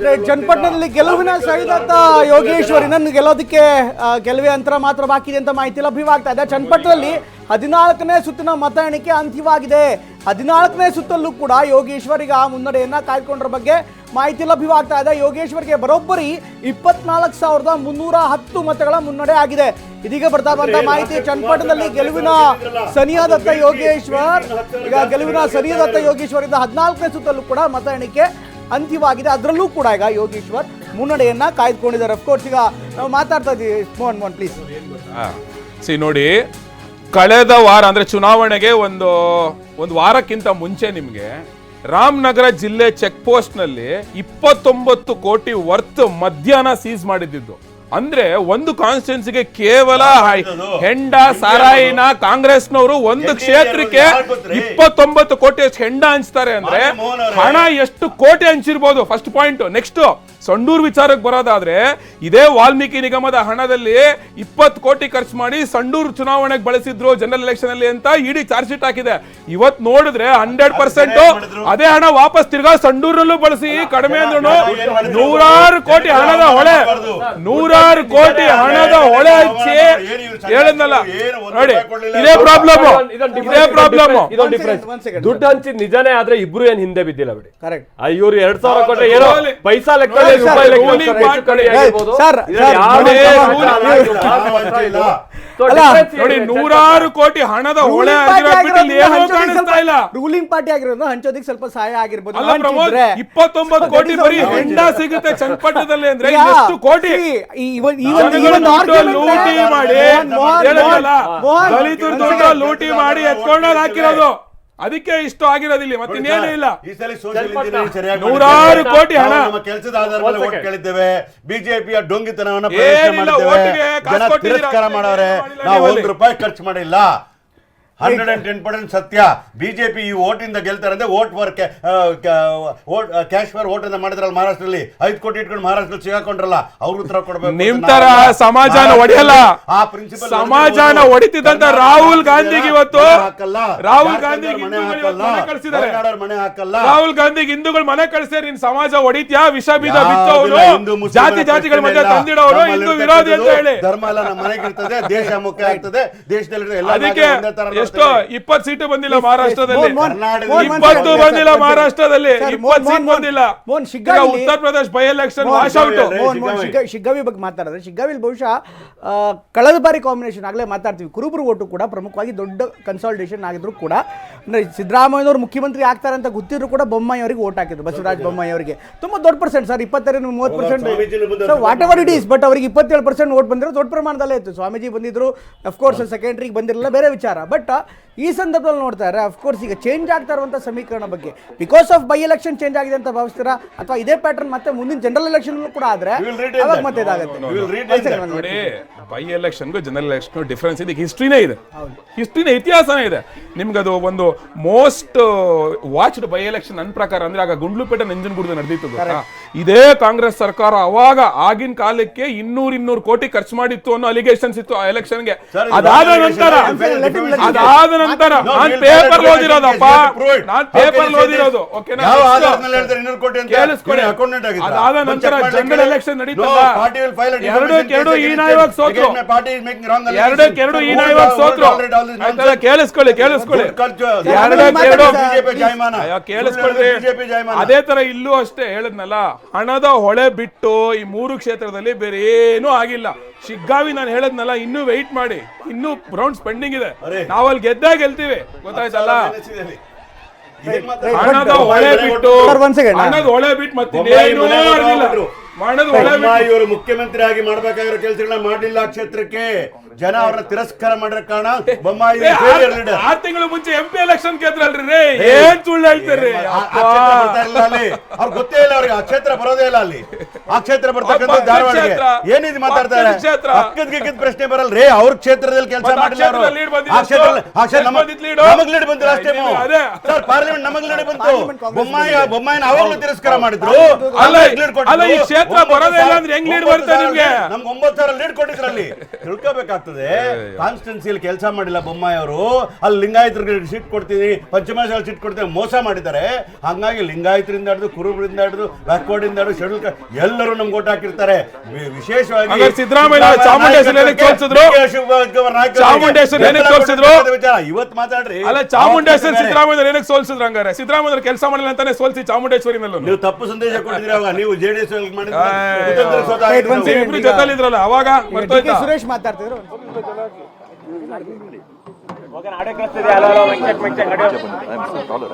Right ಚನ್ನಪಟ್ಟಣದಲ್ಲಿ ಗೆಲುವಿನ ಸಹಿತ ಯೋಗೇಶ್ವರಿ ನನ್ನ ಗೆಲ್ಲೋದಕ್ಕೆ ಗೆಲುವೆ ಅಂತರ ಮಾತ್ರ ಬಾಕಿ ಇದೆ ಅಂತ ಮಾಹಿತಿ ಲಭ್ಯವಾಗ್ತಾ ಇದೆ. ಚನ್ನಪಟ್ಟಣದಲ್ಲಿ 14ನೇ ಸುತ್ತಿನ ಮತ ಎಣಿಕೆ ಅಂತ್ಯವಾಗಿದೆ. 14ನೇ ಸುತ್ತಲ್ಲೂ ಕೂಡ ಯೋಗೇಶ್ವರಿಗೆ ಆ ಮುನ್ನಡೆಯನ್ನ ಕಾಯ್ದುಕೊಂಡ್ರ ಬಗ್ಗೆ ಮಾಹಿತಿ ಲಭ್ಯವಾಗ್ತಾ ಇದೆ. ಯೋಗೇಶ್ವರಿಗೆ ಬರೋಬ್ಬರಿ 24,310 ಮತಗಳ ಮುನ್ನಡೆ ಆಗಿದೆ. ಇದೀಗ ಬರ್ತಾ ಬಂದ ಮಾಹಿತಿ ಚನ್ನಪಟ್ಟಣದಲ್ಲಿ ಗೆಲುವಿನ ಸನಿಯಾದತ್ತ ಯೋಗೇಶ್ವರ್ ಈಗ ಗೆಲುವಿನ ಸನಿಯಾದತ್ತ ಯೋಗೇಶ್ವರಿಂದ 14ನೇ ಸುತ್ತಲ್ಲೂ ಕೂಡ ಮತ ಎಣಿಕೆ ಅಂತ್ಯವಾಗಿದೆ. ಅದರಲ್ಲೂ ಕೂಡ ಈಗ ಯೋಗೇಶ್ವರ್ ಮುನ್ನಡೆಯನ್ನ ಕಾಯ್ದುಕೊಂಡಿದ್ದಾರೆ. ಅಫ್ಕೋರ್ಸ್ ಈಗ ನಾವು ಮಾತಾಡ್ತಾ ಇದ್ದೀವಿ. ಮೋಹನ್ ಪ್ಲೀಸ್. ನೋಡಿ, ಕಳೆದ ವಾರ ಅಂದ್ರೆ ಚುನಾವಣೆಗೆ ಒಂದು ವಾರಕ್ಕಿಂತ ಮುಂಚೆ ನಿಮ್ಗೆ ರಾಮನಗರ ಜಿಲ್ಲೆ ಚೆಕ್ ಪೋಸ್ಟ್ ನಲ್ಲಿ 29 ಕೋಟಿ ವರ್ತ್ ಮದ್ಯಾನ ಸೀಸ್ ಮಾಡಿದ್ದು. ಅಂದ್ರೆ ಒಂದು ಕಾನ್ಸ್ಟಿಟ್ಯೂನ್ಸಿಗೆ ಕೇವಲ ಹೆಂಡ ಸಾರಾಯಿನ ಕಾಂಗ್ರೆಸ್ನವರು ಒಂದು ಕ್ಷೇತ್ರಕ್ಕೆ 29 ಕೋಟಿ ಹೆಂಡ ಹಂಚ್ತಾರೆ ಅಂದ್ರೆ ಹಣ ಎಷ್ಟು ಕೋಟಿ ಹಂಚಿರ್ಬೋದು ಫಸ್ಟ್ ಪಾಯಿಂಟ್. ನೆಕ್ಸ್ಟ್ ಸಂಡೂರು ವಿಚಾರಕ್ಕೆ ಬರೋದಾದ್ರೆ ಇದೇ ವಾಲ್ಮೀಕಿ ನಿಗಮದ ಹಣದಲ್ಲಿ 20 ಕೋಟಿ ಖರ್ಚು ಮಾಡಿ ಸಂಡೂರು ಚುನಾವಣೆಗೆ ಬಳಸಿದ್ರು ಜನರಲ್ ಎಲೆಕ್ಷನ್ ಅಲ್ಲಿ ಅಂತ ಇಡೀ ಚಾರ್ಜ್ ಶೀಟ್ ಹಾಕಿದೆ. ಇವತ್ ನೋಡಿದ್ರೆ 100% ಅದೇ ಹಣ ವಾಪಸ್ ತಿರ್ಗಾ ಸಂಡೂರಲ್ಲೂ ಬಳಸಿ ಕಡಿಮೆ ಅಂದ್ರೂ 100 ಕೋಟಿ ಹಣದ ಹೊಳೆ 100 ಕೋಟಿ ಹಣದ ಹೊಳೆ ಹಚ್ಚಿ ಹೇಳಿದ್ನಲ್ಲ ನೋಡಿ. ಇದೇ ಪ್ರಾಬ್ಲಮ್ ದುಡ್ಡು ಹಂಚಿ ನಿಜಾನೇ ಆದ್ರೆ ಇಬ್ರು ಏನ್ ಹಿಂದೆ ಬಿದ್ದಿಲ್ಲ ಬಿಡಿ. ಇವ್ರು 2000 ಕೋಟಿ ಏನೋ ಪೈಸಾ ಲೆಕ್ಕ ನೋಡಿ 100 ಕೋಟಿ ಹಣದ ಹೊಳೆ ರೂಲಿಂಗ್ ಪಾರ್ಟಿ ಆಗಿರೋದು ಹಂಚೋದಿಕ್ ಸ್ವಲ್ಪ ಸಹಾಯ ಆಗಿರ್ಬೋದು. 29 ಕೋಟಿ ಬರೀ ಹೆಂಡ ಸಿಗುತ್ತೆ ಚನ್ನಪಟ್ಟಣದಲ್ಲಿ ಅಂದ್ರೆ ಎಷ್ಟು ಕೋಟಿ ಲೂಟಿ ಮಾಡಿ ದಲಿತರ ದುಡ್ಡು ಲೂಟಿ ಮಾಡಿ ಎತ್ಕೊಂಡೋಗಿ ಹಾಕಿರೋದು. ಅದಕ್ಕೆ ಇಷ್ಟು ಆಗಿರೋದಿಲ್ಲ, ಮತ್ತೆ ಇನ್ನೇನು ಇಲ್ಲ. 100 ಕೋಟಿ ಹಣ ಕೆಲಸದ ಆಧಾರದ ಮೇಲೆ ಓಟ್ ಕೇಳಿದ್ದೇವೆ. ಬಿಜೆಪಿಯ ಡೊಂಗಿತನವನ್ನ ತಿರಸ್ಕಾರ ಮಾಡವ್ರೆ. ನಾವು ₹1 ಖರ್ಚು ಮಾಡಿಲ್ಲ. 110% ಸತ್ಯ. ಬಿಜೆಪಿ ಈ ಓಟ್ ಇಂದ ಗೆಲ್ತಾರೆ ಅಂದ್ರೆ vote for cash for vote ಅಂತ ಮಾಡಿದ್ರಲ್ಲ ಮಹಾರಾಷ್ಟ್ರದಲ್ಲಿ. 5 ಕೋಟಿ ಇಟ್ಕೊಂಡು ಮಹಾರಾಷ್ಟ್ರದಲ್ಲಿ ಸಿಗಾಕೊಂಡ್ರಲ್ಲ, ಅವ್ರು ಉತ್ತರ ಕೊಡಬೇಕು. ನಿಮ್ ತರ ಸಮಾಜಾನ ಹೊಡೆಯಲ್ಲ, ಆ ಪ್ರಿನ್ಸಿಪಲ್ ಸಮಾಜಾನ ಹೊಡಿತಿದ್ದಂತ ರಾಹುಲ್ ಗಾಂಧಿಗೆ ಇವತ್ತು ರಾಹುಲ್ ಗಾಂಧಿಗೆ ಮನೆ ಹಾಕಲ್ಲ. ರಾಹುಲ್ ಗಾಂಧಿಗೆ ಹಿಂದೂಗಳು ಮನೆ ಕಳಿಸ್ತಾರೆ. ನಿನ್ ಸಮಾಜ ಹೊಡಿತ್ಯಾ? ವಿಷ ಬೀಜ ಬಿತ್ತವರು, ಜಾತಿಗಳ ಮಧ್ಯೆ ತಂದಿಡೋರು ಹಿಂದೂ ವಿರೋಧಿ ಅಂತ ಹೇಳಿ. ಧರ್ಮ ಎಲ್ಲ ನಮ್ಮ ಮನೆಗಿರ್ತದೆ, ದೇಶ ಮುಖ್ಯ ಆಗ್ತದೆ. ದೇಶದಲ್ಲಿ ಅದಕ್ಕೆ 20 ಸೀಟು ಬಂದಿಲ್ಲ ಮಹಾರಾಷ್ಟ್ರದಲ್ಲಿ, 20 ಬಂದಿಲ್ಲ ಮಹಾರಾಷ್ಟ್ರದಲ್ಲಿ, 20 ಸೀಟ್ ಬಂದಿಲ್ಲ. Uttar Pradesh by election wash out. Shiggaon ಬಗ್ಗೆ ಮಾತಾಡಿದ್ರೆ ಶಿಗ್ಗಾವಿಲಿ ಬಹುಶಃ ಕಳೆದ ಬಾರಿ ಕಾಂಬಿನೇಷನ್ ಆಗ್ಲೇ ಮಾತಾಡ್ತೀವಿ. ಕುರುಬರು ಓಟು ಕೂಡ ಪ್ರಮುಖವಾಗಿ ದೊಡ್ಡ ಕನ್ಸಾಲಿಡೇಷನ್ ಆಗಿದ್ರು ಕೂಡ ಸಿದ್ದರಾಮಯ್ಯನವರು ಮುಖ್ಯಮಂತ್ರಿ ಆಗ್ತಾರೆ ಅಂತ ಗೊತ್ತಿದ್ರು ಕೂಡ ಬೊಮ್ಮಾಯಿ ಅವರಿಗೆ ಓಟ್ ಹಾಕಿದ್ರು. ಬಸವರಾಜ ಬೊಮ್ಮಾಯಿ ಅವರಿಗೆ ತುಂಬಾ ದೊಡ್ಡ percent sir, 25-30%. What ever it is, but ಅವರಿಗೆ 27% ಓಟ್ ಬಂದಿರೋ ದೊಡ್ಡ ಪ್ರಮಾಣದಲ್ಲೇ ಇತ್ತು. ಸ್ವಾಮೀಜಿ ಬಂದಿದ್ರು, ಅಫ್ಕೋರ್ಸ್ ಸೆಕೆಂಡ್ರಿಗೆ ಬಂದಿರಲಿಲ್ಲ, ಬೇರೆ ವಿಚಾರ. ಬಟ್ ಈ ಸಂದರ್ಭದಲ್ಲಿ ನೋಡ್ತಾ ಇದ್ದಾರೆ ಅಫ್ಕೋರ್ಸ್ ಈಗ ಚೇಂಜ್ ಆಗ್ತಾ ಇರುವಂಥ ಸಮೀಕರಣ ಬಗ್ಗೆ because of by election change ಆಗಿದೆ ಅಂತ ಭಾವಿಸ್ತೀರಾ, ಅಥವಾ ಇದೇ ಪ್ಯಾಟರ್ನ್ ಮತ್ತೆ ಮುಂದಿನ ಜನರಲ್ ಎಲೆಕ್ಷನ್ ಕೂಡ ಆದ್ರೆ ಅವಾಗ ಮತ್ತೆ ಇದಾಗುತ್ತೆ? ನೋಡಿ, ಬೈ ಎಲೆಕ್ಷನ್ಗೂ ಜನರಲ್ ಎಲೆಕ್ಷನ್ ಡಿಫರೆನ್ಸ್ ಇದೆ. ಹಿಸ್ಟ್ರಿನೇ ಇದೆ, ಹಿಸ್ಟ್ರಿನೇ ಇತಿಹಾಸನೇ ಇದೆ. ನಿಮ್ಗದು ಒಂದು ಮೋಸ್ಟ್ ವಾಚ್ಡ್ ಬೈ ಎಲೆಕ್ಷನ್ ನನ್ನ ಪ್ರಕಾರ ಅಂದ್ರೆ ಆಗ ಗುಂಡ್ಲುಪೇಟೆ ನಂಜನಗೂಡು ನಡೆದಿತ್ತು ಗೊತ್ತಾ. ಇದೇ ಕಾಂಗ್ರೆಸ್ ಸರ್ಕಾರ ಅವಾಗ ಆಗಿನ ಕಾಲಕ್ಕೆ 200 ಕೋಟಿ ಖರ್ಚು ಮಾಡಿತ್ತು ಅನ್ನೋ ಅಲಿಗೇಷನ್ಸ್ ಇತ್ತು ಆ ಎಲೆಕ್ಷನ್ಗೆ. ಅದಾದ ನಂತರ ನಾನು ಪೇಪರ್ ಓದಿರೋದಪ್ಪ, ನಾನು ಪೇಪರ್ ಓದಿರೋದು ಓಕೆನಾ. ಅದಾದ ನಂತರ ಜನರಲ್ ಎಲೆಕ್ಷನ್ ನಡೀತಲ್ಲ, 2-2 ಈನ ಇವಾಗ ಸೋತ್ರು, 2-2 ಈನ ಇವಾಗ ಸೋತ್ರು. ಕೇಳಿಸ್ಕೊಳ್ಳಿ ಅದೇ ತರ ಇಲ್ಲೂ ಅಷ್ಟೇ ಹೇಳದ್ನಲ್ಲ, ಹಣದ ಹೊಳೆ ಬಿಟ್ಟು ಈ 3 ಕ್ಷೇತ್ರದಲ್ಲಿ ಬೇರೆ ಏನೂ ಆಗಿಲ್ಲ. ಶಿಗ್ಗಾವಿ ನಾನು ಹೇಳದ್ನಲ್ಲ, ಇನ್ನೂ ವೆಯ್ಟ್ ಮಾಡಿ, ಇನ್ನೂ ರೌಂಡ್ಸ್ ಪೆಂಡಿಂಗ್ ಇದೆ. ನಾವಲ್ಲಿ ಗೆದ್ದಾಗ ಗೆಲ್ತೀವಿ, ಗೊತ್ತಾಯ್ತಲ್ಲ. ಹಣದ ಹೊಳೆ ಬಿಟ್ಟು ಮತ್ತೆ ಇವರು ಮುಖ್ಯಮಂತ್ರಿ ಆಗಿ ಮಾಡಬೇಕಾಗಿರೋ ಕೆಲಸಗಳನ್ನ ಮಾಡಲಿಲ್ಲ. ಕ್ಷೇತ್ರಕ್ಕೆ ಜನ ಅವ್ರನ್ನ ತಿರಸ್ಕಾರ ಮಾಡಿರೋ ಕಾರಣ ಬೊಮ್ಮಾಯಿ 6 ತಿಂಗಳು ಮುಂಚೆ MP ಎಲೆಕ್ಷನ್ ಗೆದ್ರಲ್ರಿ. ಏನ್ ಸುಳ್ಳು ಹೇಳ್ತೀರಿ? ಅವ್ರಿಗೆ ಗೊತ್ತೇ ಇಲ್ಲ, ಅವ್ರಿಗೆ ಆ ಕ್ಷೇತ್ರ ಬರೋದೇ ಇಲ್ಲ. ಅಲ್ಲಿ ಆ ಕ್ಷೇತ್ರ ಬರ್ತಕ್ಕಂಥ ಧಾರವಾಡಗೆ ಏನಿದ್ ಮಾತಾಡ್ತಾರೆ, ಅಕ್ಕದ್ಗಿಕ್ಕದ ಪ್ರಶ್ನೆ ಬರಲ್ರಿ. ಅವ್ರ ಕ್ಷೇತ್ರದಲ್ಲಿ ಕೆಲಸ ಮಾಡಿಲ್ಲ. ನಮಗ್ ಲೀಡ್ ಬಂದಿಲ್ಲ ಅಷ್ಟೇ ಸರ್, ಪಾರ್ಲಿಮೆಂಟ್ ನಮಗ್ ಲೀಡ್ ಬಂತು. ಬೊಮ್ಮಾಯಿನ ಅವಾಗ್ಲೂ ತಿರಸ್ಕಾರ ಮಾಡಿದ್ರು. ಹತ್ರ ಬರೋದೇ ಇಲ್ಲ ಅಂದ್ರೆ ಹೆಂಗ್ ಲೀಡ್ ಬರುತ್ತೆ ನಿಮ್ಗೆ? ನಮ್ಗೆ 9,000 ಲೀಡ್ ಕೊಟ್ಟಿದ್ರಲ್ಲಿ ತಿಳ್ಕೋಬೇಕಾಗ್ತದೆ. ಕಾನ್ಸ್ಟಿಟ್ಯೂನ್ಸಿಯಲ್ಲಿ ಕೆಲಸ ಮಾಡಿಲ್ಲ ಬೊಮ್ಮಾಯಿ ಅವರು, ಅಲ್ಲಿ ಲಿಂಗಾಯತರಿಗೆ ಸೀಟ್ ಕೊಡ್ತೀನಿ, ಪಂಚಮಸಾಲಿ ಸೀಟ್ ಕೊಡ್ತೀನಿ ಮೋಸ ಮಾಡಿದ್ದಾರೆ. ಹಂಗಾಗಿ ಲಿಂಗಾಯತರಿಂದ ಹಿಡಿದು ಕುರುಬರಿಂದ ಹಿಡಿದು ಬ್ಯಾಕ್ವರ್ಡ್ ಇಂದ ಹಿಡಿದು ಶೆಡ್ಯೂಲ್ ಎಲ್ಲರೂ ನಮ್ಗೆ ಓಟ್ ಹಾಕಿರ್ತಾರೆ. ವಿಶೇಷವಾಗಿ ಸಿದ್ದರಾಮಯ್ಯ ಚಾಮುಂಡೇಶ್ವರಿ ಏನಕ್ಕೆ ತೋರಿಸಿದ್ರು? ಚಾಮುಂಡೇಶ್ವರಿ ಏನಕ್ಕೆ ತೋರಿಸಿದ್ರು? ಇವತ್ತು ಮಾತಾಡ್ರಿ. ಅಲ್ಲ, ಚಾಮುಂಡೇಶ್ವರಿ ಸಿದ್ದರಾಮಯ್ಯ ಏನಕ್ಕೆ ಸೋಲ್ಸಿದ್ರು? ಹಂಗಾರೆ ಸಿದ್ದರಾಮಯ್ಯ ಕೆಲಸ ಮಾಡಿಲ್ಲ ಅಂತಾನೆ ಸೋಲ್ಸಿ ಚಾಮುಂಡೇಶ್ವರಿ ಮೇಲೂ ನೀವು ತಪ್ಪು ಸಂದೇಶ ಕೊಟ್ಟಿದ್ರಿ. ಅವಾಗ ನೀವು JDS ಇಬ್ರು ಜೊತೆಲಿದ್ರಲ್ಲ ಅವಾಗ ಮರ್ತೋಯ್ತಾ? ಸುರೇಶ್ ಮಾತಾಡ್ತಿದ್ರು. I'm so taller.